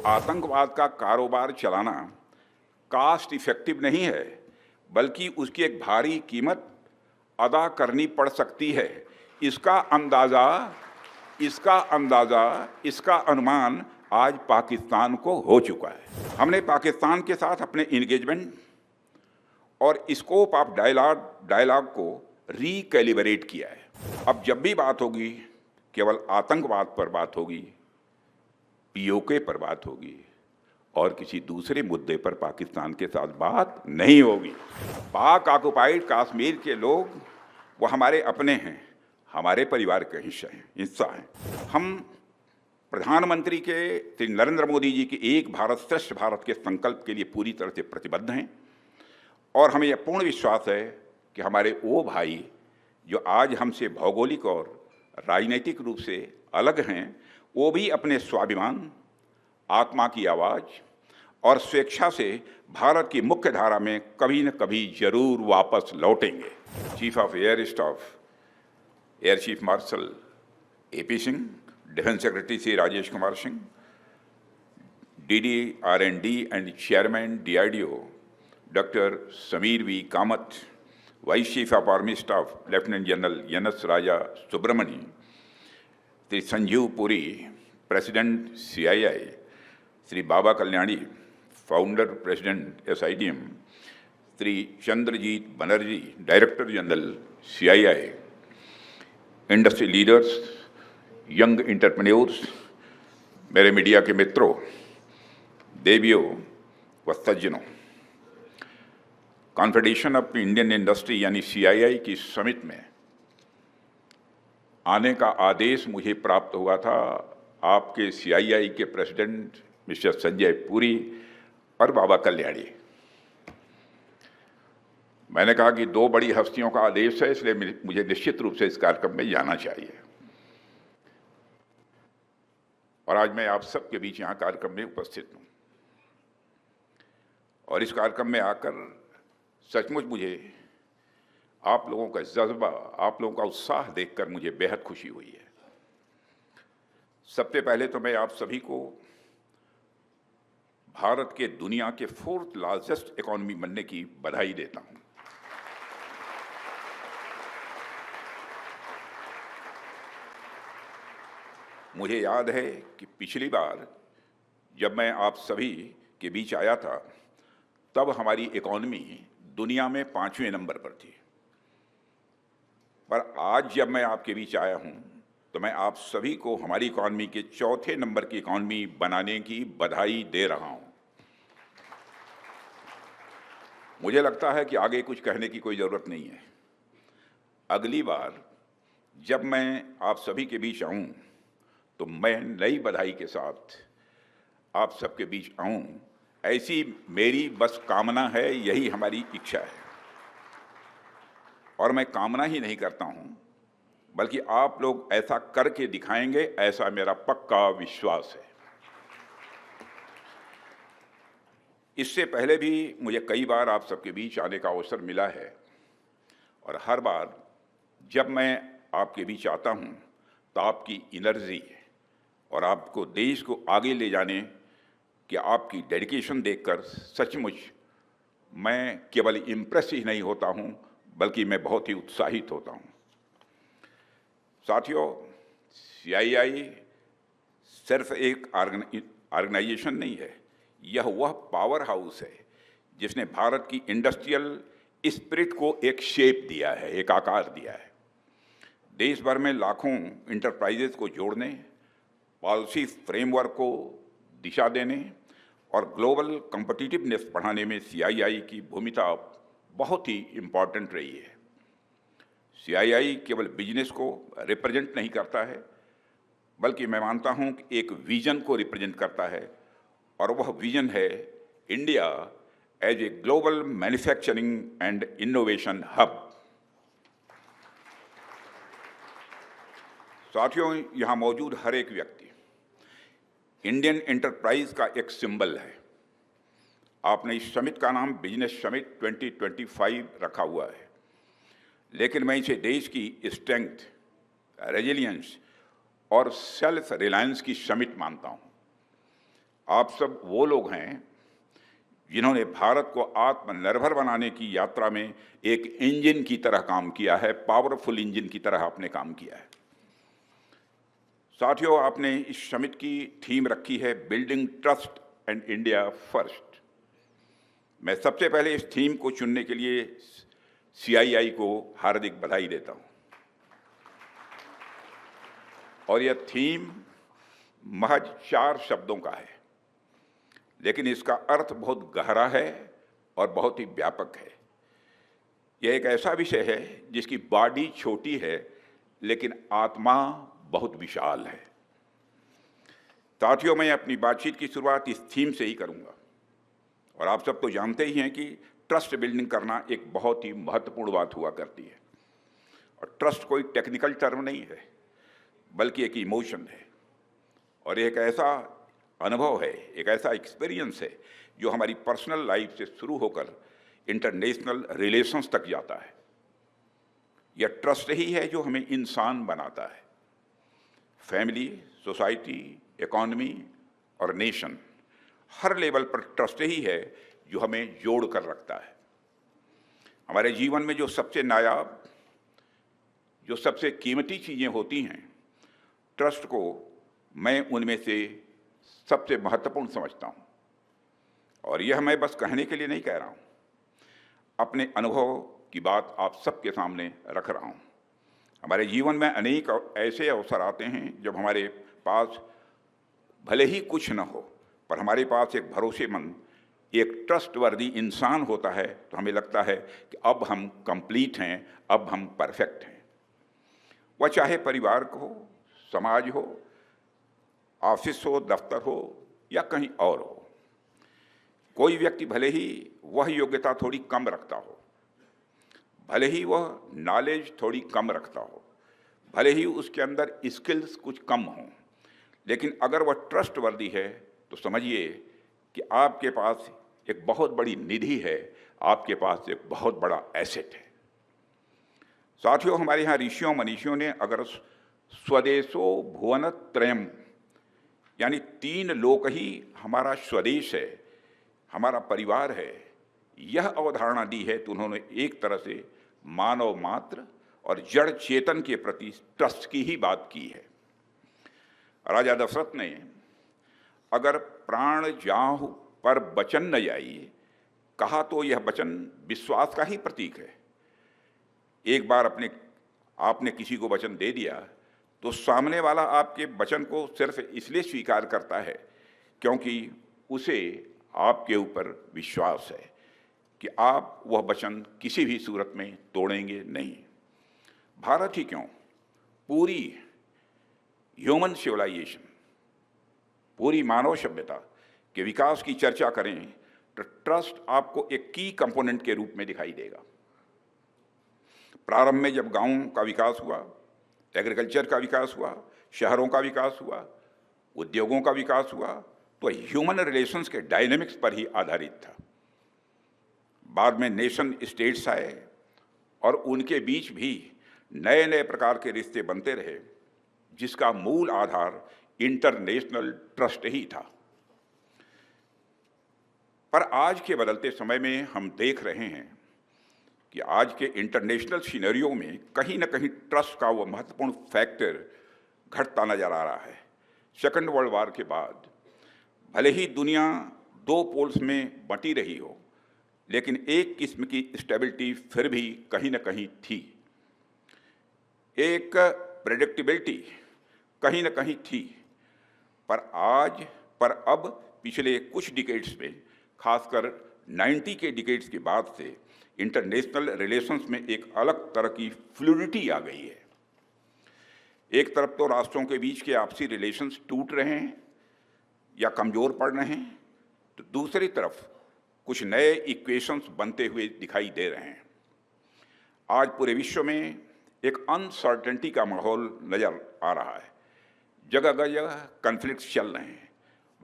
आतंकवाद का कारोबार चलाना कास्ट इफेक्टिव नहीं है, बल्कि उसकी एक भारी कीमत अदा करनी पड़ सकती है। इसका अंदाजा, इसका अनुमान आज पाकिस्तान को हो चुका है। हमने पाकिस्तान के साथ अपने इंगेजमेंट और स्कोप ऑफ डायलॉग को रिकैलिब्रेट किया है। अब जब भी बात होगी, केवल आतंकवाद पर बात होगी, पीओके पर बात होगी और किसी दूसरे मुद्दे पर पाकिस्तान के साथ बात नहीं होगी। पाक ऑक्युपाइड कश्मीर के लोग वो हमारे अपने हैं, हमारे परिवार का हिस्सा हैं। हम प्रधानमंत्री के श्री नरेंद्र मोदी जी के एक भारत श्रेष्ठ भारत के संकल्प के लिए पूरी तरह से प्रतिबद्ध हैं और हमें यह पूर्ण विश्वास है कि हमारे वो भाई जो आज हमसे भौगोलिक और राजनीतिक रूप से अलग हैं, वो भी अपने स्वाभिमान, आत्मा की आवाज़ और स्वेच्छा से भारत की मुख्य धारा में कभी न कभी जरूर वापस लौटेंगे। Chief of air staff air chief marshal AP Singh, defence secretary Shri Rajesh Kumar Singh, DDRND and chairman DRDO doctor Sameer V Kamat, vice chief of army staff lieutenant general NS Raja Subramani, Shri Sanjeev Puri, president CII, Shri Baba Kalyani, founder president SIDM, Shri Chandrajit Banerjee, director general CII, industry leaders, young entrepreneurs, मेरे media के मित्रों, देवियों व सज्जनों, confederation of Indian industry यानी CII की summit में आने का आदेश मुझे प्राप्त हुआ था आपके CII के प्रेसिडेंट मिस्टर संजय पुरी और बाबा कल्याणी। मैंने कहा कि दो बड़ी हस्तियों का आदेश है, इसलिए मुझे निश्चित रूप से इस कार्यक्रम में जाना चाहिए और आज मैं आप सबके बीच यहाँ कार्यक्रम में उपस्थित हूँ और इस कार्यक्रम में आकर सचमुच मुझे आप लोगों का जज्बा, आप लोगों का उत्साह देखकर मुझे बेहद खुशी हुई है। सबसे पहले तो मैं आप सभी को भारत के दुनिया के 4th लार्जेस्ट इकोनॉमी बनने की बधाई देता हूं। मुझे याद है कि पिछली बार जब मैं आप सभी के बीच आया था, तब हमारी इकोनॉमी दुनिया में 5वें नंबर पर थी, पर आज जब मैं आपके बीच आया हूं तो मैं आप सभी को हमारी इकॉनमी के 4थे नंबर की इकॉनमी बनाने की बधाई दे रहा हूं। मुझे लगता है कि आगे कुछ कहने की कोई ज़रूरत नहीं है। अगली बार जब मैं आप सभी के बीच आऊं तो मैं नई बधाई के साथ आप सबके बीच आऊं, ऐसी मेरी बस कामना है, यही हमारी इच्छा है। और मैं कामना ही नहीं करता हूं, बल्कि आप लोग ऐसा करके दिखाएंगे, ऐसा मेरा पक्का विश्वास है। इससे पहले भी मुझे कई बार आप सबके बीच आने का अवसर मिला है और हर बार जब मैं आपके बीच आता हूं तो आपकी एनर्जी और आपको देश को आगे ले जाने की आपकी डेडिकेशन देखकर सचमुच मैं केवल इम्प्रेस ही नहीं होता हूं, बल्कि मैं बहुत ही उत्साहित होता हूं। साथियों, CII सिर्फ एक ऑर्गेनाइजेशन नहीं है, यह वह पावर हाउस है जिसने भारत की इंडस्ट्रियल स्पिरिट को एक शेप दिया है, एक आकार दिया है। देश भर में लाखों इंटरप्राइजेज को जोड़ने, पॉलिसी फ्रेमवर्क को दिशा देने और ग्लोबल कॉम्पिटिटिवनेस बढ़ाने में CII की भूमिका बहुत ही इम्पॉर्टेंट रही है। CII केवल बिजनेस को रिप्रेजेंट नहीं करता है, बल्कि मैं मानता हूं कि एक विजन को रिप्रेजेंट करता है और वह विजन है India as a global manufacturing and innovation hub. साथियों, यहाँ मौजूद हर एक व्यक्ति इंडियन एंटरप्राइज का एक सिंबल है। आपने इस समिट का नाम बिजनेस समिट 2025 रखा हुआ है, लेकिन मैं इसे देश की स्ट्रेंथ, रेजिलियंस और सेल्फ रिलायंस की समिट मानता हूं। आप सब वो लोग हैं जिन्होंने भारत को आत्मनिर्भर बनाने की यात्रा में एक इंजन की तरह काम किया है, पावरफुल इंजन की तरह आपने काम किया है। साथियों, आपने इस समिट की थीम रखी है building trust and India first. मैं सबसे पहले इस थीम को चुनने के लिए CII को हार्दिक बधाई देता हूं। और यह थीम महज 4 शब्दों का है, लेकिन इसका अर्थ बहुत गहरा है और बहुत ही व्यापक है। यह एक ऐसा विषय है जिसकी बॉडी छोटी है लेकिन आत्मा बहुत विशाल है। साथियों, मैं अपनी बातचीत की शुरुआत इस थीम से ही करूंगा। और आप सब तो जानते ही हैं कि ट्रस्ट बिल्डिंग करना एक बहुत ही महत्वपूर्ण बात हुआ करती है। और ट्रस्ट कोई टेक्निकल टर्म नहीं है, बल्कि एक इमोशन है और एक ऐसा अनुभव है, एक ऐसा एक्सपीरियंस है जो हमारी पर्सनल लाइफ से शुरू होकर इंटरनेशनल रिलेशंस तक जाता है। यह ट्रस्ट ही है जो हमें इंसान बनाता है। फैमिली, सोसाइटी, इकोनॉमी और नेशन, हर लेवल पर ट्रस्ट ही है जो हमें जोड़ कर रखता है। हमारे जीवन में जो सबसे नायाब, जो सबसे कीमती चीज़ें होती हैं, ट्रस्ट को मैं उनमें से सबसे महत्वपूर्ण समझता हूँ। और यह मैं बस कहने के लिए नहीं कह रहा हूँ, अपने अनुभव की बात आप सबके सामने रख रहा हूँ। हमारे जीवन में अनेक ऐसे अवसर आते हैं जब हमारे पास भले ही कुछ न हो, पर हमारे पास एक भरोसेमंद, एक ट्रस्टवर्दी इंसान होता है, तो हमें लगता है कि अब हम कंप्लीट हैं, अब हम परफेक्ट हैं। वह चाहे परिवार हो, समाज हो, ऑफिस हो, दफ्तर हो या कहीं और हो। कोई व्यक्ति भले ही वह योग्यता थोड़ी कम रखता हो, भले ही वह नॉलेज थोड़ी कम रखता हो, भले ही उसके अंदर स्किल्स कुछ कम हों, लेकिन अगर वह ट्रस्टवर्दी है तो समझिए कि आपके पास एक बहुत बड़ी निधि है, आपके पास एक बहुत बड़ा एसेट है। साथियों, हमारे यहाँ ऋषियों मनीषियों ने अगर स्वदेशो भुवन त्रयम, यानी 3 लोक ही हमारा स्वदेश है, हमारा परिवार है, यह अवधारणा दी है, तो उन्होंने एक तरह से मानव मात्र और जड़ चेतन के प्रति ट्रस्ट की ही बात की है। राजा दशरथ ने अगर प्राण जाहु पर बचन न जाइए कहा, तो यह वचन विश्वास का ही प्रतीक है। एक बार आपने किसी को वचन दे दिया तो सामने वाला आपके वचन को सिर्फ इसलिए स्वीकार करता है क्योंकि उसे आपके ऊपर विश्वास है कि आप वह वचन किसी भी सूरत में तोड़ेंगे नहीं। भारत ही क्यों, पूरी ह्यूमन सिविलाइजेशन, पूरी मानव सभ्यता के विकास की चर्चा करें तो ट्रस्ट आपको एक की कंपोनेंट के रूप में दिखाई देगा। प्रारंभ में जब गांवों का विकास हुआ, एग्रीकल्चर का विकास हुआ, शहरों का विकास हुआ, उद्योगों का विकास हुआ, तो ह्यूमन रिलेशंस के डायनेमिक्स पर ही आधारित था। बाद में नेशन स्टेट्स आए और उनके बीच भी नए नए प्रकार के रिश्ते बनते रहे, जिसका मूल आधार इंटरनेशनल ट्रस्ट ही था। पर आज के बदलते समय में हम देख रहे हैं कि आज के इंटरनेशनल सिनेरियो में कहीं ना कहीं ट्रस्ट का वो महत्वपूर्ण फैक्टर घटता नजर आ रहा है। सेकंड वर्ल्ड वॉर के बाद भले ही दुनिया 2 पोल्स में बंटी रही हो, लेकिन एक किस्म की स्टेबिलिटी फिर भी कहीं ना कहीं थी, एक प्रेडिक्टेबिलिटी कहीं ना कहीं थी। पर अब पिछले कुछ डिकेड्स में, खासकर 90 के डिकेड्स के बाद से इंटरनेशनल रिलेशंस में एक अलग तरह की फ्लूइडिटी आ गई है। एक तरफ तो राष्ट्रों के बीच के आपसी रिलेशंस टूट रहे हैं या कमजोर पड़ रहे हैं, तो दूसरी तरफ कुछ नए इक्वेशंस बनते हुए दिखाई दे रहे हैं। आज पूरे विश्व में एक अनसर्टेनिटी का माहौल नजर आ रहा है, जगह जगह कन्फ्लिक्ट्स चल रहे हैं।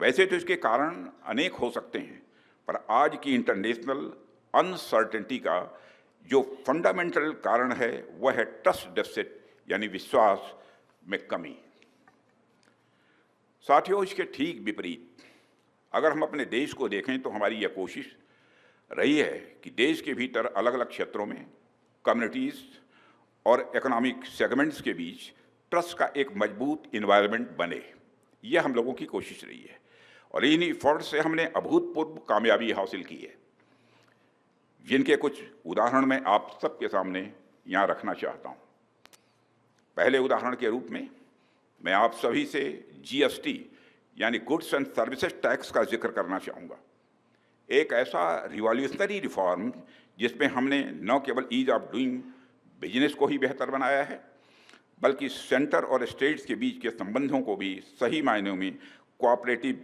वैसे तो इसके कारण अनेक हो सकते हैं, पर आज की इंटरनेशनल अनसर्टेनिटी का जो फंडामेंटल कारण है वह है ट्रस्ट डेफिसिट, यानी विश्वास में कमी। साथियों, इसके ठीक विपरीत अगर हम अपने देश को देखें तो हमारी यह कोशिश रही है कि देश के भीतर अलग अलग क्षेत्रों में कम्युनिटीज़ और इकोनॉमिक सेगमेंट्स के बीच ट्रस्ट का एक मजबूत इन्वायरमेंट बने। यह हम लोगों की कोशिश रही है और इन एफर्ट से हमने अभूतपूर्व कामयाबी हासिल की है, जिनके कुछ उदाहरण मैं आप सबके सामने यहाँ रखना चाहता हूँ। पहले उदाहरण के रूप में मैं आप सभी से जीएसटी यानी गुड्स एंड सर्विसेज टैक्स का जिक्र करना चाहूँगा। एक ऐसा रिवॉल्यूशनरी रिफॉर्म जिसमें हमने न केवल ईज ऑफ डूइंग बिजनेस को ही बेहतर बनाया है, बल्कि सेंटर और स्टेट्स के बीच के संबंधों को भी सही मायनों में कोऑपरेटिव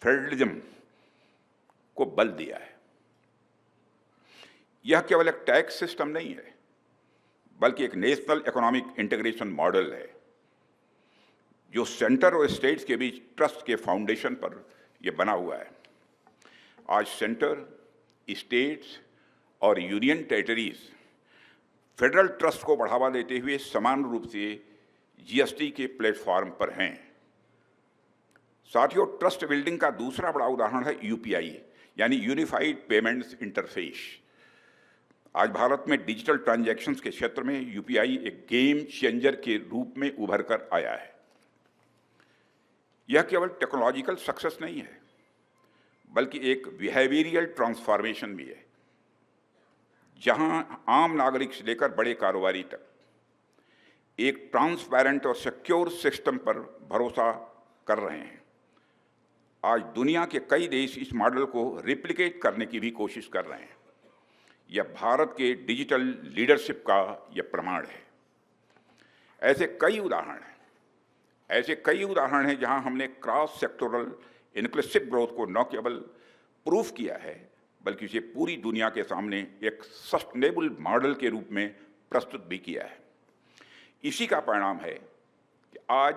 फेडरलिज्म को बल दिया है। यह केवल एक टैक्स सिस्टम नहीं है, बल्कि एक नेशनल इकोनॉमिक इंटीग्रेशन मॉडल है जो सेंटर और स्टेट्स के बीच ट्रस्ट के फाउंडेशन पर यह बना हुआ है। आज सेंटर, स्टेट्स और यूनियन टेरिटरीज फेडरल ट्रस्ट को बढ़ावा देते हुए समान रूप से जीएसटी के प्लेटफॉर्म पर हैं। साथियों, ट्रस्ट बिल्डिंग का दूसरा बड़ा उदाहरण है यूपीआई यानी यूनिफाइड पेमेंट्स इंटरफेस। आज भारत में डिजिटल ट्रांजैक्शंस के क्षेत्र में यूपीआई एक गेम चेंजर के रूप में उभर कर आया है। यह केवल टेक्नोलॉजिकल सक्सेस नहीं है, बल्कि एक बिहेवियरल ट्रांसफॉर्मेशन भी है, जहां आम नागरिक से लेकर बड़े कारोबारी तक एक ट्रांसपेरेंट और सिक्योर सिस्टम पर भरोसा कर रहे हैं। आज दुनिया के कई देश इस मॉडल को रिप्लिकेट करने की भी कोशिश कर रहे हैं। यह भारत के डिजिटल लीडरशिप का यह प्रमाण है। ऐसे कई उदाहरण हैं जहां हमने क्रॉस सेक्टोरल इंक्लूसिव ग्रोथ को न केवल प्रूफ किया है, बल्कि इसे पूरी दुनिया के सामने एक सस्टेनेबल मॉडल के रूप में प्रस्तुत भी किया है। इसी का परिणाम है कि आज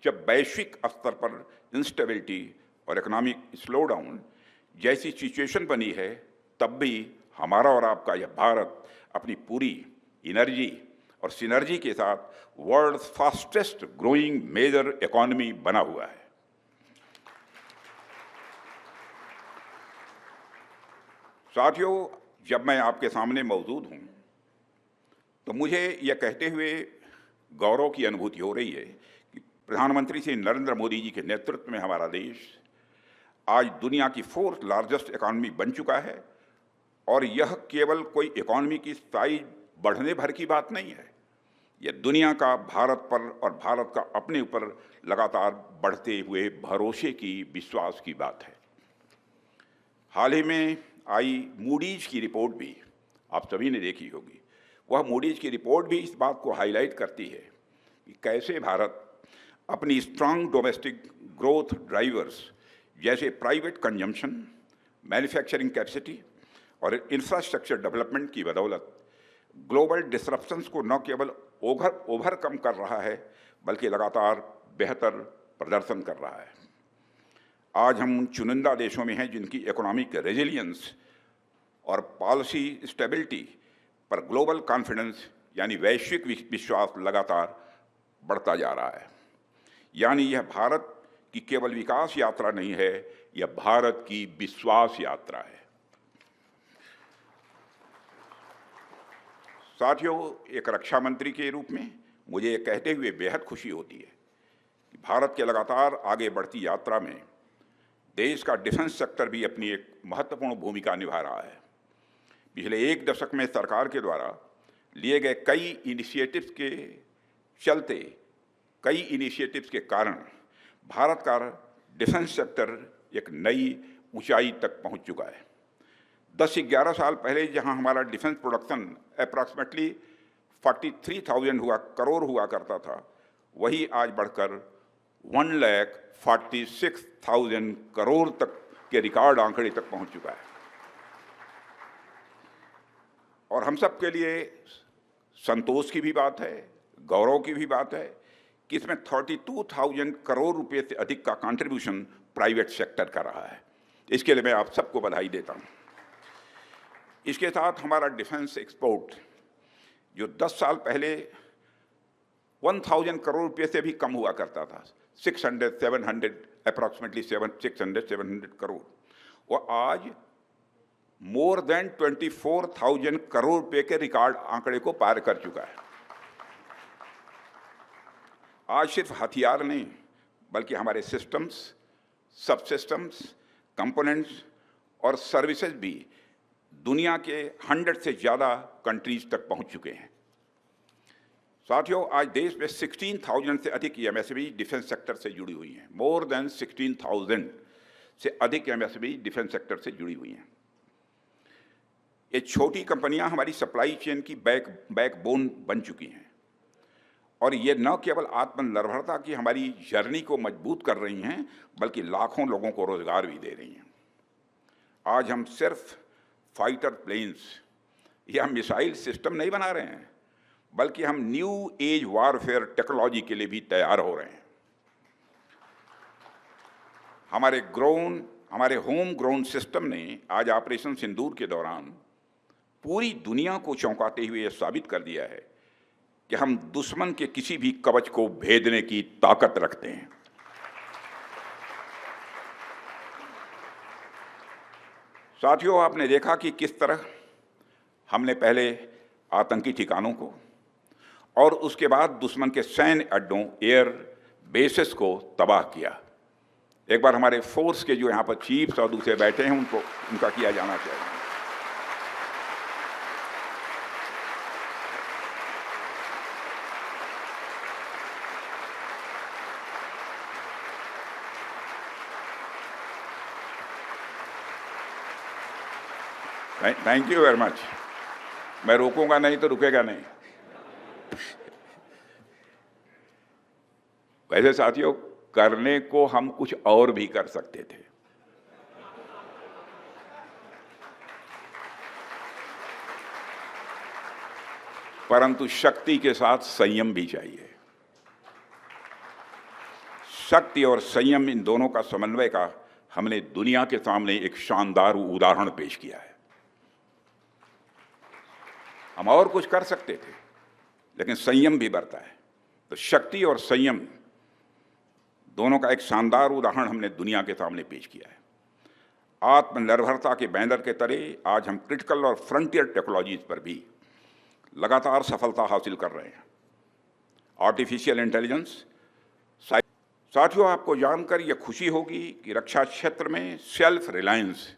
जब वैश्विक स्तर पर इंस्टेबिलिटी और इकोनॉमिक स्लोडाउन जैसी सिचुएशन बनी है, तब भी हमारा और आपका यह भारत अपनी पूरी एनर्जी और सिनर्जी के साथ world fastest growing major economy बना हुआ है। साथियों, जब मैं आपके सामने मौजूद हूं, तो मुझे यह कहते हुए गौरव की अनुभूति हो रही है कि प्रधानमंत्री श्री नरेंद्र मोदी जी के नेतृत्व में हमारा देश आज दुनिया की 4th लार्जेस्ट इकोनॉमी बन चुका है। और यह केवल कोई इकोनॉमी की साइज बढ़ने भर की बात नहीं है, यह दुनिया का भारत पर और भारत का अपने ऊपर लगातार बढ़ते हुए भरोसे की, विश्वास की बात है। हाल ही में आई मूडीज की रिपोर्ट भी आप सभी ने देखी होगी। वह मूडीज की रिपोर्ट भी इस बात को हाईलाइट करती है कि कैसे भारत अपनी स्ट्रांग डोमेस्टिक ग्रोथ ड्राइवर्स जैसे प्राइवेट कंजम्पशन, मैन्युफैक्चरिंग कैपेसिटी और इंफ्रास्ट्रक्चर डेवलपमेंट की बदौलत ग्लोबल डिसरप्शंस को न केवल ओवरकम कर रहा है, बल्कि लगातार बेहतर प्रदर्शन कर रहा है। आज हम उन चुनिंदा देशों में हैं जिनकी इकोनॉमिक रेजिलियंस और पॉलिसी स्टेबिलिटी पर ग्लोबल कॉन्फिडेंस यानी वैश्विक विश्वास लगातार बढ़ता जा रहा है। यानी यह भारत की केवल विकास यात्रा नहीं है, यह भारत की विश्वास यात्रा है। साथियों, एक रक्षा मंत्री के रूप में मुझे ये कहते हुए बेहद खुशी होती है कि भारत के लगातार आगे बढ़ती यात्रा में देश का डिफेंस सेक्टर भी अपनी एक महत्वपूर्ण भूमिका निभा रहा है। पिछले 1 दशक में सरकार के द्वारा लिए गए कई इनिशिएटिव्स के कारण भारत का डिफेंस सेक्टर एक नई ऊंचाई तक पहुंच चुका है। 10 से 11 साल पहले जहां हमारा डिफेंस प्रोडक्शन अप्रॉक्सीमेटली 43,000 करोड़ हुआ करता था, वही आज बढ़कर 1,46,000 करोड़ तक के रिकॉर्ड आंकड़े तक पहुंच चुका है। और हम सब के लिए संतोष की भी बात है, गौरव की भी बात है कि इसमें 32,000 करोड़ रुपए से अधिक का कंट्रीब्यूशन प्राइवेट सेक्टर का रहा है। इसके लिए मैं आप सबको बधाई देता हूं। इसके साथ हमारा डिफेंस एक्सपोर्ट जो 10 साल पहले 1,000 करोड़ रुपए से भी कम हुआ करता था, 600, 700 अप्रॉक्सीमेटली 600, 700 करोड़, वो आज मोर देन 24,000 करोड़ रुपए के रिकॉर्ड आंकड़े को पार कर चुका है। आज सिर्फ हथियार नहीं, बल्कि हमारे सिस्टम्स, सब सिस्टम्स, कंपोनेंट्स और सर्विसेज भी दुनिया के 100 से ज़्यादा कंट्रीज तक पहुंच चुके हैं। साथियों, आज देश में 16,000 से अधिक एमएसएमई डिफेंस सेक्टर से जुड़ी हुई हैं। मोर देन 16,000 से अधिक एमएसएमई डिफेंस सेक्टर से जुड़ी हुई हैं। ये छोटी कंपनियां हमारी सप्लाई चेन की बैकबोन बन चुकी हैं और ये न केवल आत्मनिर्भरता की हमारी जर्नी को मजबूत कर रही हैं, बल्कि लाखों लोगों को रोजगार भी दे रही हैं। आज हम सिर्फ फाइटर प्लेन्स या मिसाइल सिस्टम नहीं बना रहे हैं, बल्कि हम न्यू एज वारफेयर टेक्नोलॉजी के लिए भी तैयार हो रहे हैं। हमारे होम ग्रोन सिस्टम ने आज ऑपरेशन सिंदूर के दौरान पूरी दुनिया को चौंकाते हुए यह साबित कर दिया है कि हम दुश्मन के किसी भी कवच को भेदने की ताकत रखते हैं। साथियों, आपने देखा कि किस तरह हमने पहले आतंकी ठिकानों को और उसके बाद दुश्मन के सैन्य अड्डों, एयर बेसेस को तबाह किया। एक बार हमारे फोर्स के जो यहाँ पर चीफ्स और दूसरे बैठे हैं उनका किया जाना चाहिए। Thank you very much. मैं रोकूंगा नहीं तो रुकेगा नहीं। वैसे साथियों, करने को हम कुछ और भी कर सकते थे, परंतु शक्ति के साथ संयम भी चाहिए। शक्ति और संयम, इन दोनों का समन्वय का हमने दुनिया के सामने एक शानदार उदाहरण पेश किया है। हम और कुछ कर सकते थे, लेकिन संयम भी बरता है। तो शक्ति और संयम दोनों का एक शानदार उदाहरण हमने दुनिया के सामने पेश किया है। आत्मनिर्भरता के बैनर के तले आज हम क्रिटिकल और फ्रंटियर टेक्नोलॉजीज पर भी लगातार सफलता हासिल कर रहे हैं। आर्टिफिशियल इंटेलिजेंस, साथियों, आपको जानकर यह खुशी होगी कि रक्षा क्षेत्र में सेल्फ रिलायंस,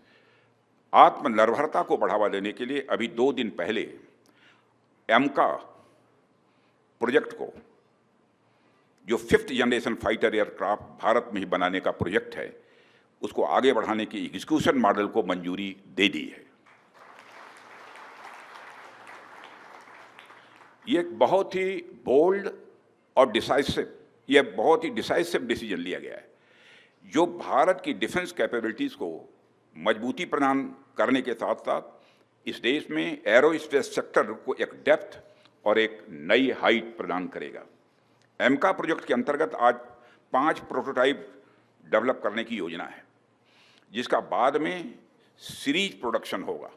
आत्मनिर्भरता को बढ़ावा देने के लिए अभी 2 दिन पहले एमका प्रोजेक्ट को, जो 5th generation fighter aircraft Bharat में ही बनाने का प्रोजेक्ट है, उसको आगे बढ़ाने की एग्जीक्यूशन मॉडल को मंजूरी दे दी है। ये एक बहुत ही बोल्ड और बहुत ही डिसाइसिव डिसीजन लिया गया है, जो भारत की डिफेंस कैपेबिलिटीज को मजबूती प्रदान करने के साथ साथ इस देश में एरोस्पेस सेक्टर को एक डेप्थ और एक नई हाइट प्रदान करेगा। एमका प्रोजेक्ट के अंतर्गत आज 5 प्रोटोटाइप डेवलप करने की योजना है, जिसका बाद में सीरीज प्रोडक्शन होगा।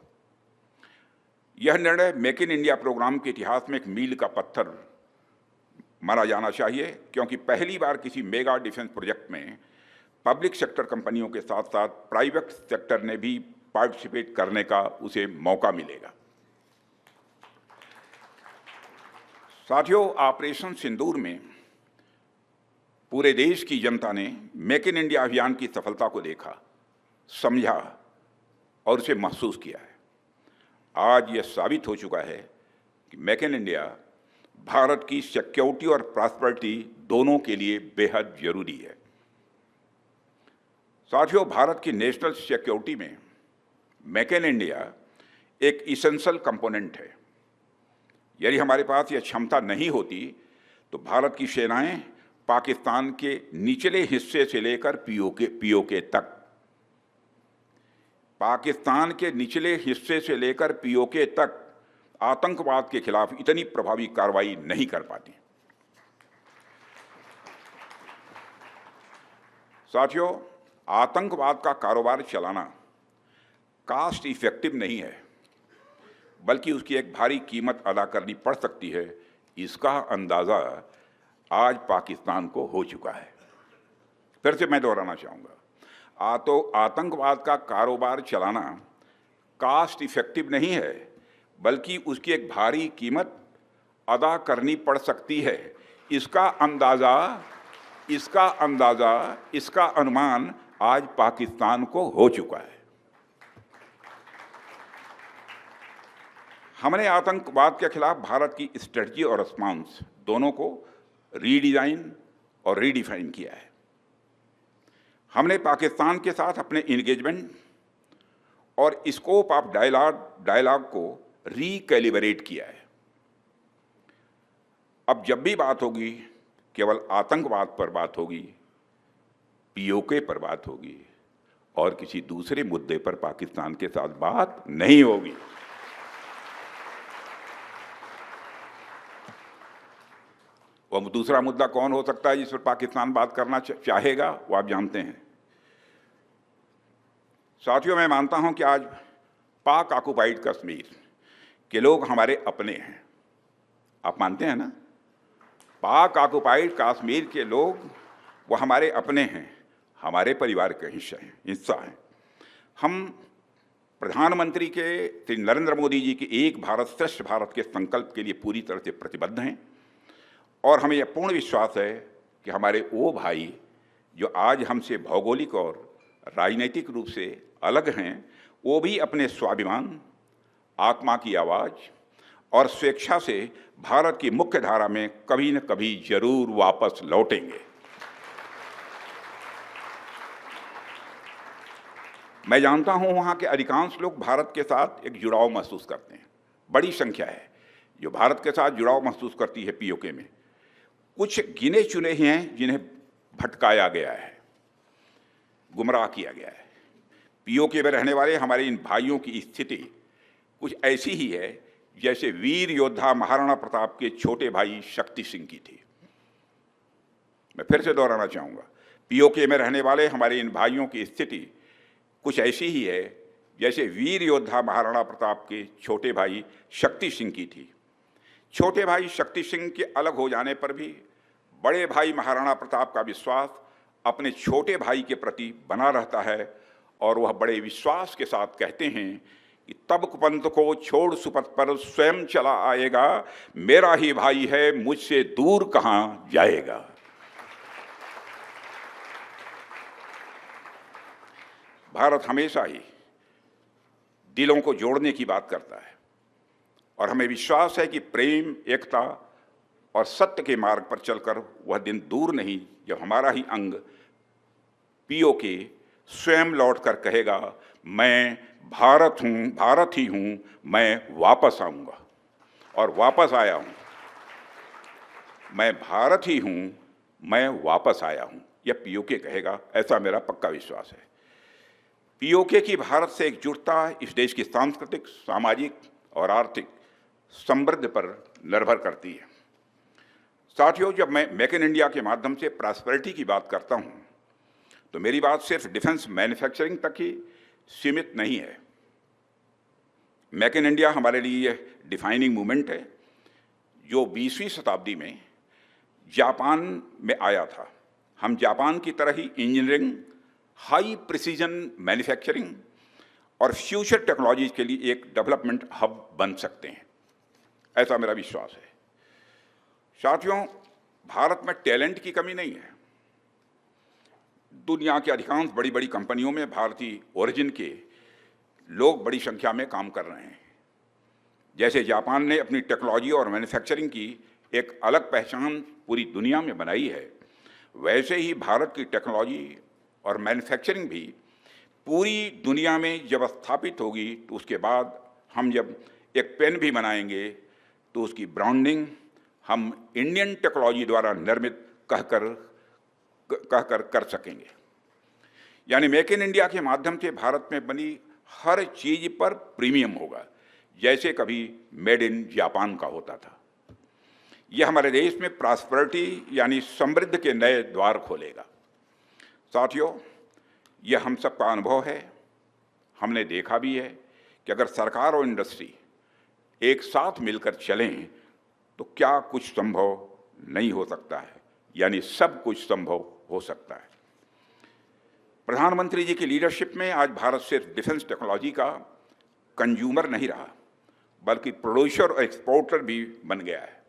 यह निर्णय मेक इन इंडिया प्रोग्राम के इतिहास में एक मील का पत्थर माना जाना चाहिए, क्योंकि पहली बार किसी मेगा डिफेंस प्रोजेक्ट में पब्लिक सेक्टर कंपनियों के साथ साथ प्राइवेट सेक्टर ने भी पार्टिसिपेट करने का उसे मौका मिलेगा। साथियों, ऑपरेशन सिंदूर में पूरे देश की जनता ने मेक इन इंडिया अभियान की सफलता को देखा, समझा और उसे महसूस किया है। आज यह साबित हो चुका है कि मेक इन इंडिया भारत की सिक्योरिटी और प्रॉस्पेरिटी दोनों के लिए बेहद जरूरी है। साथियों, भारत की नेशनल सिक्योरिटी में मेक इन इंडिया एक इसेंशियल कंपोनेंट है। यदि हमारे पास यह क्षमता नहीं होती तो भारत की सेनाएं पाकिस्तान के निचले हिस्से से लेकर पीओके तक, पाकिस्तान के निचले हिस्से से लेकर पीओके तक आतंकवाद के खिलाफ इतनी प्रभावी कार्रवाई नहीं कर पाती। साथियों, आतंकवाद का कारोबार चलाना कास्ट इफेक्टिव नहीं है, बल्कि उसकी एक भारी कीमत अदा करनी पड़ सकती है। इसका अंदाज़ा आज पाकिस्तान को हो चुका है। फिर से मैं दोहराना चाहूँगा, आतंकवाद का कारोबार चलाना कास्ट इफेक्टिव नहीं है, बल्कि उसकी एक भारी कीमत अदा करनी पड़ सकती है। इसका अंदाजा, इसका अनुमान आज पाकिस्तान को हो चुका है। हमने आतंकवाद के खिलाफ भारत की स्ट्रेटजी और रिस्पॉन्स दोनों को रीडिजाइन और रीडिफाइन किया है। हमने पाकिस्तान के साथ अपने इंगेजमेंट और स्कोप ऑफ डायलॉग को रीकैलिब्रेट किया है। अब जब भी बात होगी, केवल आतंकवाद पर बात होगी, पीओके पर बात होगी और किसी दूसरे मुद्दे पर पाकिस्तान के साथ बात नहीं होगी। वह दूसरा मुद्दा कौन हो सकता है जिस पर पाकिस्तान बात करना चाहेगा, वो आप जानते हैं। साथियों, मैं मानता हूं कि आज पाक ऑक्युपाइड कश्मीर के लोग हमारे अपने हैं। आप मानते हैं ना? पाक ऑक्युपाइड कश्मीर के लोग वो हमारे अपने हैं, हमारे परिवार के हिस्सा हैं। हम प्रधानमंत्री के श्री नरेंद्र मोदी जी के एक भारत श्रेष्ठ भारत के संकल्प के लिए पूरी तरह से प्रतिबद्ध हैं और हमें यह पूर्ण विश्वास है कि हमारे वो भाई जो आज हमसे भौगोलिक और राजनीतिक रूप से अलग हैं, वो भी अपने स्वाभिमान, आत्मा की आवाज़ और स्वेच्छा से भारत की मुख्य धारा में कभी न कभी जरूर वापस लौटेंगे। मैं जानता हूं वहां के अधिकांश लोग भारत के साथ एक जुड़ाव महसूस करते हैं। बड़ी संख्या है जो भारत के साथ जुड़ाव महसूस करती है। पीओके में कुछ गिने चुने ही हैं जिन्हें भटकाया गया है, गुमराह किया गया है। पीओके में रहने वाले हमारे इन भाइयों की स्थिति कुछ ऐसी ही है जैसे वीर योद्धा महाराणा प्रताप के छोटे भाई शक्ति सिंह की थी। मैं फिर से दोहराना चाहूँगा, पीओके में रहने वाले हमारे इन भाइयों की स्थिति कुछ ऐसी ही है जैसे वीर योद्धा महाराणा प्रताप के छोटे भाई शक्ति सिंह की थी। छोटे भाई शक्ति सिंह के अलग हो जाने पर भी बड़े भाई महाराणा प्रताप का विश्वास अपने छोटे भाई के प्रति बना रहता है और वह बड़े विश्वास के साथ कहते हैं कि तब कुपंथ को छोड़ सुपथ पर स्वयं चला आएगा, मेरा ही भाई है मुझसे दूर कहाँ जाएगा। भारत हमेशा ही दिलों को जोड़ने की बात करता है और हमें विश्वास है कि प्रेम, एकता और सत्य के मार्ग पर चलकर वह दिन दूर नहीं जब हमारा ही अंग पीओके स्वयं लौटकर कहेगा, मैं भारत हूँ, भारत ही हूँ, मैं वापस आऊँगा। और वापस आया हूँ, मैं भारत ही हूँ, मैं वापस आया हूँ, यह पीओके कहेगा, ऐसा मेरा पक्का विश्वास है। पीओके की भारत से एकजुटता इस देश की सांस्कृतिक, सामाजिक और आर्थिक समृद्धि पर निर्भर करती है। साथियों, जब मैं मेक इन इंडिया के माध्यम से प्रॉस्पेरिटी की बात करता हूँ तो मेरी बात सिर्फ डिफेंस मैन्युफैक्चरिंग तक ही सीमित नहीं है। मेक इन इंडिया हमारे लिए यह डिफाइनिंग मूवमेंट है जो 20वीं शताब्दी में जापान में आया था। हम जापान की तरह ही इंजीनियरिंग, हाई प्रिसीजन मैन्युफैक्चरिंग और फ्यूचर टेक्नोलॉजीज के लिए एक डेवलपमेंट हब बन सकते हैं, ऐसा मेरा विश्वास है। साथियों, भारत में टैलेंट की कमी नहीं है। दुनिया की अधिकांश बड़ी बड़ी कंपनियों में भारतीय ओरिजिन के लोग बड़ी संख्या में काम कर रहे हैं। जैसे जापान ने अपनी टेक्नोलॉजी और मैन्युफैक्चरिंग की एक अलग पहचान पूरी दुनिया में बनाई है, वैसे ही भारत की टेक्नोलॉजी और मैन्युफैक्चरिंग भी पूरी दुनिया में जब स्थापित होगी तो उसके बाद हम जब एक पेन भी बनाएंगे तो उसकी ब्रांडिंग हम इंडियन टेक्नोलॉजी द्वारा निर्मित कहकर कर सकेंगे। यानी मेक इन इंडिया के माध्यम से भारत में बनी हर चीज पर प्रीमियम होगा, जैसे कभी मेड इन जापान का होता था। यह हमारे देश में प्रॉस्पेरिटी यानी समृद्धि के नए द्वार खोलेगा। साथियों, यह हम सबका अनुभव है। हमने देखा भी है कि अगर सरकार और इंडस्ट्री एक साथ मिलकर चलें तो क्या कुछ संभव नहीं हो सकता है, यानी सब कुछ संभव हो सकता है। प्रधानमंत्री जी की लीडरशिप में आज भारत सिर्फ डिफेंस टेक्नोलॉजी का कंज्यूमर नहीं रहा, बल्कि प्रोड्यूसर और एक्सपोर्टर भी बन गया है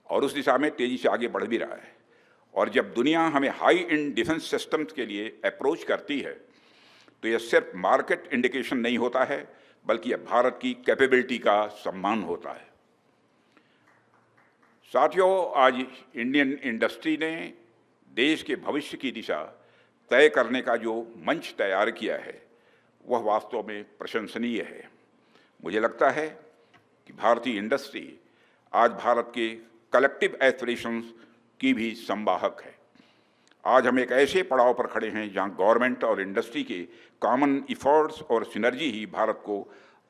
और उस दिशा में तेजी से आगे बढ़ भी रहा है। और जब दुनिया हमें हाई एंड डिफेंस सिस्टम्स के लिए अप्रोच करती है तो यह सिर्फ मार्केट इंडिकेशन नहीं होता है, बल्कि यह भारत की कैपेबिलिटी का सम्मान होता है। साथियों, आज इंडियन इंडस्ट्री ने देश के भविष्य की दिशा तय करने का जो मंच तैयार किया है वह वास्तव में प्रशंसनीय है। मुझे लगता है कि भारतीय इंडस्ट्री आज भारत के कलेक्टिव एस्पिरेशंस की भी संवाहक है। आज हम एक ऐसे पड़ाव पर खड़े हैं जहां गवर्नमेंट और इंडस्ट्री के कॉमन इफर्ट्स और सिनर्जी ही भारत को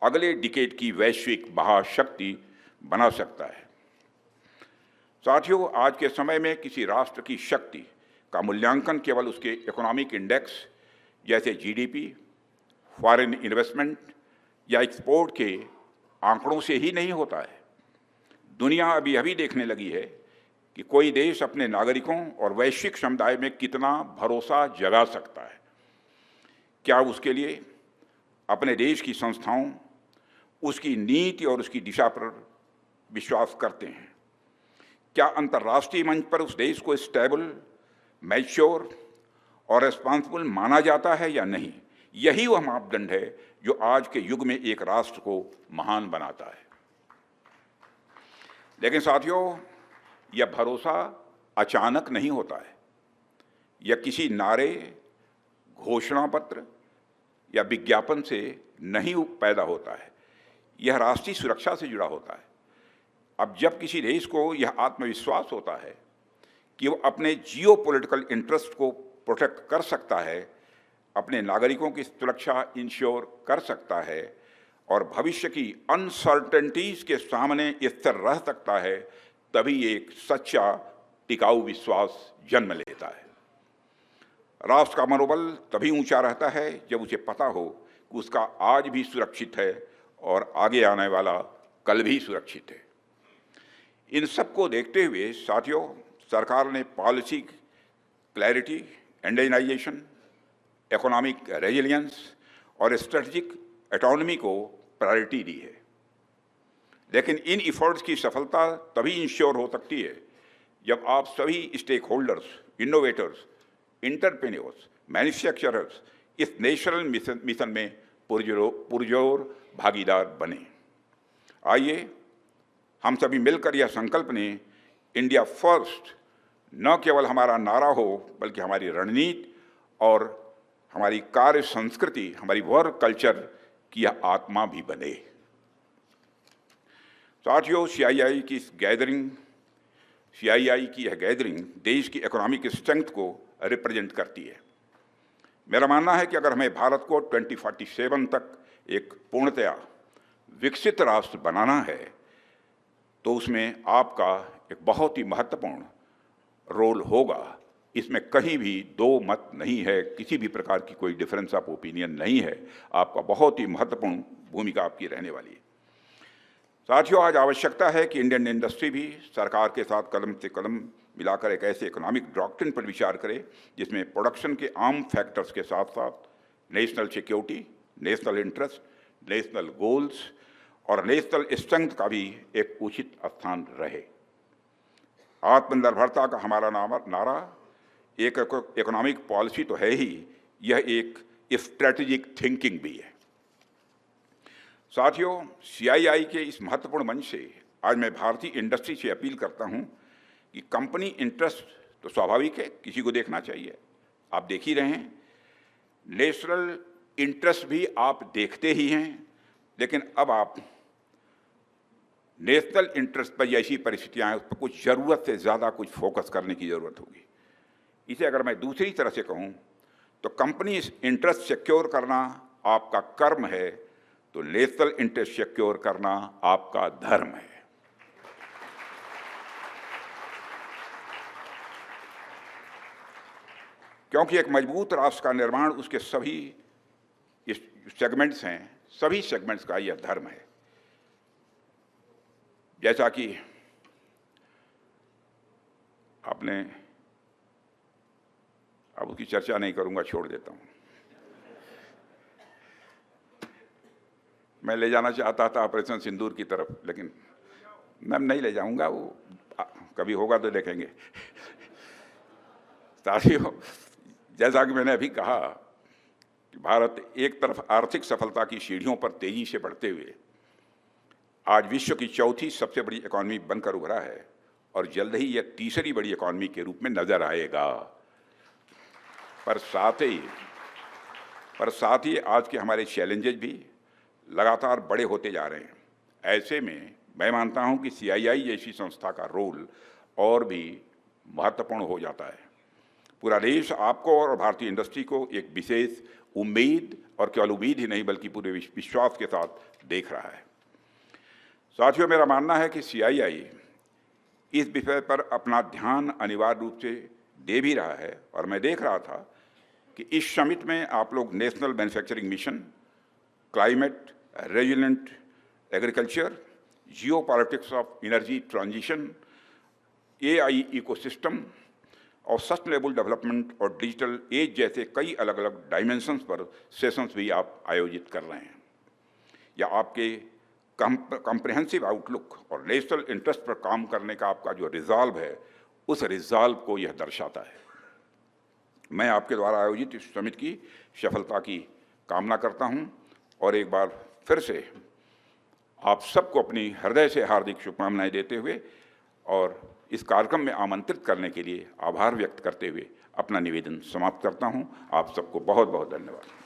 अगले डिकेड की वैश्विक महाशक्ति बना सकता है। साथियों, आज के समय में किसी राष्ट्र की शक्ति का मूल्यांकन केवल उसके इकोनॉमिक इंडेक्स जैसे जीडीपी, फॉरेन इन्वेस्टमेंट या एक्सपोर्ट के आंकड़ों से ही नहीं होता है। दुनिया अभी अभी देखने लगी है कि कोई देश अपने नागरिकों और वैश्विक समुदाय में कितना भरोसा जगा सकता है। क्या उसके लिए अपने देश की संस्थाओं, उसकी नीति और उसकी दिशा पर विश्वास करते हैं? क्या अंतर्राष्ट्रीय मंच पर उस देश को स्टेबल, मैच्योर और रिस्पॉन्सिबल माना जाता है या नहीं? यही वह मापदंड है जो आज के युग में एक राष्ट्र को महान बनाता है। लेकिन साथियों, यह भरोसा अचानक नहीं होता है। यह किसी नारे, घोषणा पत्र या विज्ञापन से नहीं पैदा होता है। यह राष्ट्रीय सुरक्षा से जुड़ा होता है। अब जब किसी देश को यह आत्मविश्वास होता है कि वो अपने जियोपॉलिटिकल इंटरेस्ट को प्रोटेक्ट कर सकता है, अपने नागरिकों की सुरक्षा इंश्योर कर सकता है और भविष्य की अनसर्टेनिटीज के सामने स्थिर रह सकता है, तभी एक सच्चा टिकाऊ विश्वास जन्म लेता है। राष्ट्र का मनोबल तभी ऊंचा रहता है जब उसे पता हो कि उसका आज भी सुरक्षित है और आगे आने वाला कल भी सुरक्षित है। इन सब को देखते हुए साथियों, सरकार ने policy clarity, Indianisation, economic resilience और स्ट्रेटजिक ऑटोनॉमी को प्रायोरिटी दी है। लेकिन इन इफर्ट्स की सफलता तभी इंश्योर हो सकती है जब आप सभी stakeholders, innovators, entrepreneurs, manufacturers इस नेशनल मिशन में पुरजोर भागीदार बने। आइए हम सभी मिलकर यह संकल्प लें, इंडिया फर्स्ट न केवल हमारा नारा हो बल्कि हमारी रणनीति और हमारी कार्य संस्कृति, हमारी वर्क कल्चर की यह आत्मा भी बने। साथियों, सीआईआई की यह गैदरिंग देश की इकोनॉमिक स्ट्रेंथ को रिप्रेजेंट करती है। मेरा मानना है कि अगर हमें भारत को 2047 तक एक पूर्णतया विकसित राष्ट्र बनाना है तो उसमें आपका एक बहुत ही महत्वपूर्ण रोल होगा। इसमें कहीं भी दो मत नहीं है, किसी भी प्रकार की कोई डिफरेंस ऑफ ओपिनियन नहीं है। आपका बहुत ही महत्वपूर्ण भूमिका आपकी रहने वाली है। साथियों, आज आवश्यकता है कि इंडियन इंडस्ट्री भी सरकार के साथ कदम से कदम मिलाकर एक ऐसे इकोनॉमिक डॉक्ट्रिन पर विचार करे जिसमें प्रोडक्शन के आम फैक्टर्स के साथ साथ national security, national interest, national goals और नेशनल स्ट्रेंथ का भी एक उचित स्थान रहे। आत्मनिर्भरता का हमारा नारा एक इकोनॉमिक पॉलिसी तो है ही, यह एक स्ट्रेटेजिक थिंकिंग भी है। साथियों, सीआईआई के इस महत्वपूर्ण मंच से आज मैं भारतीय इंडस्ट्री से अपील करता हूं कि कंपनी इंटरेस्ट तो स्वाभाविक है, किसी को देखना चाहिए, आप देख ही रहे हैं। नेशनल इंटरेस्ट भी आप देखते ही हैं, लेकिन अब आप नेशनल इंटरेस्ट पर ऐसी परिस्थितियां हैं, उस पर कुछ ज़रूरत से ज़्यादा कुछ फोकस करने की ज़रूरत होगी। इसे अगर मैं दूसरी तरह से कहूं तो कंपनी इंटरेस्ट सिक्योर करना आपका कर्म है, तो नेशनल इंटरेस्ट सिक्योर करना आपका धर्म है। क्योंकि एक मजबूत राष्ट्र का निर्माण उसके सभी सेगमेंट्स हैं, सभी सेगमेंट्स का यह धर्म है। जैसा कि अब उसकी चर्चा नहीं करूंगा, छोड़ देता हूं। मैं ले जाना चाहता था ऑपरेशन सिंदूर की तरफ, लेकिन मैं नहीं ले जाऊंगा, वो कभी होगा तो देखेंगे। साथियों, जैसा कि मैंने अभी कहा कि भारत एक तरफ आर्थिक सफलता की सीढ़ियों पर तेजी से बढ़ते हुए आज विश्व की चौथी सबसे बड़ी इकॉनमी बनकर उभरा है और जल्द ही यह तीसरी बड़ी इकॉनमी के रूप में नजर आएगा। पर साथ ही आज के हमारे चैलेंजेस भी लगातार बड़े होते जा रहे हैं। ऐसे में मैं मानता हूं कि CII जैसी संस्था का रोल और भी महत्वपूर्ण हो जाता है। पूरा देश आपको और भारतीय इंडस्ट्री को एक विशेष उम्मीद, और केवल उम्मीद ही नहीं बल्कि पूरे विश्वास के साथ देख रहा है। साथियों, मेरा मानना है कि CII इस विषय पर अपना ध्यान अनिवार्य रूप से दे भी रहा है, और मैं देख रहा था कि इस समिट में आप लोग national manufacturing mission, climate resilient agriculture, Jio politics of energy transition, AI ecosystem और सस्टेनेबल डेवलपमेंट और डिजिटल एज जैसे कई अलग अलग डायमेंशंस पर सेशंस भी आप आयोजित कर रहे हैं। यह आपके कॉम्प्रिहेंसिव आउटलुक और नेशनल इंटरेस्ट पर काम करने का आपका जो रिजॉल्व है, उस रिजॉल्व को यह दर्शाता है। मैं आपके द्वारा आयोजित इस समिट की सफलता की कामना करता हूं और एक बार फिर से आप सबको अपनी हृदय से हार्दिक शुभकामनाएं देते हुए और इस कार्यक्रम में आमंत्रित करने के लिए आभार व्यक्त करते हुए अपना निवेदन समाप्त करता हूं। आप सबको बहुत बहुत धन्यवाद।